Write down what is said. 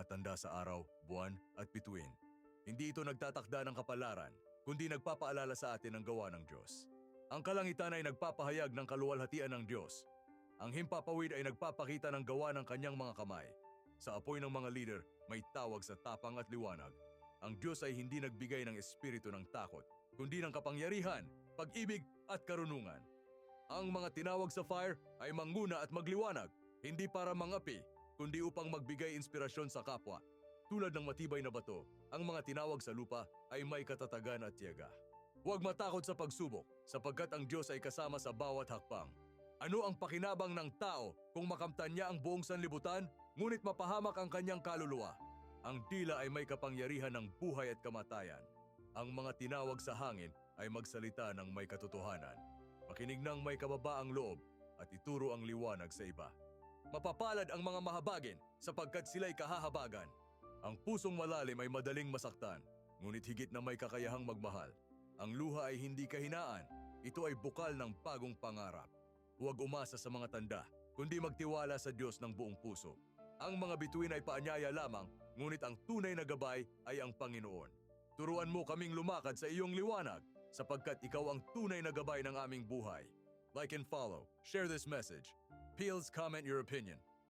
mga tanda sa araw, buwan at bituin. Hindi ito nagtatakda ng kapalaran, kundi nagpapaalala sa atin ng gawa ng Diyos. Ang kalangitan ay nagpapahayag ng kaluwalhatian ng Diyos. Ang himpapawid ay nagpapakita ng gawa ng kanyang mga kamay. Sa apoy ng mga leader, may tawag sa tapang at liwanag. Ang Diyos ay hindi nagbigay ng espiritu ng takot, kundi ng kapangyarihan, pag-ibig at karunungan. Ang mga tinawag sa fire ay manguna at magliwanag, hindi para mangapi, kundi upang magbigay inspirasyon sa kapwa. Tulad ng matibay na bato, ang mga tinawag sa lupa ay may katatagan at tiyaga. Huwag matakot sa pagsubok, sapagkat ang Diyos ay kasama sa bawat hakbang. Ano ang pakinabang ng tao kung makamtan niya ang buong sanlibutan, ngunit mapahamak ang kanyang kaluluwa? Ang dila ay may kapangyarihan ng buhay at kamatayan. Ang mga tinawag sa hangin ay magsalita ng may katotohanan. Makinig ng may kababaang loob at ituro ang liwanag sa iba. Mapapalad ang mga mahabagin sapagkat sila'y kahahabagan. Ang pusong malalim ay madaling masaktan, ngunit higit na may kakayahang magmahal. Ang luha ay hindi kahinaan, ito ay bukal ng bagong pangarap. Huwag umasa sa mga tanda, kundi magtiwala sa Diyos ng buong puso. Ang mga bituin ay paanyaya lamang, ngunit ang tunay na gabay ay ang Panginoon. Turuan mo kaming lumakad sa iyong liwanag, sapagkat ikaw ang tunay na gabay ng aming buhay. Like and follow, share this message. Please comment your opinion.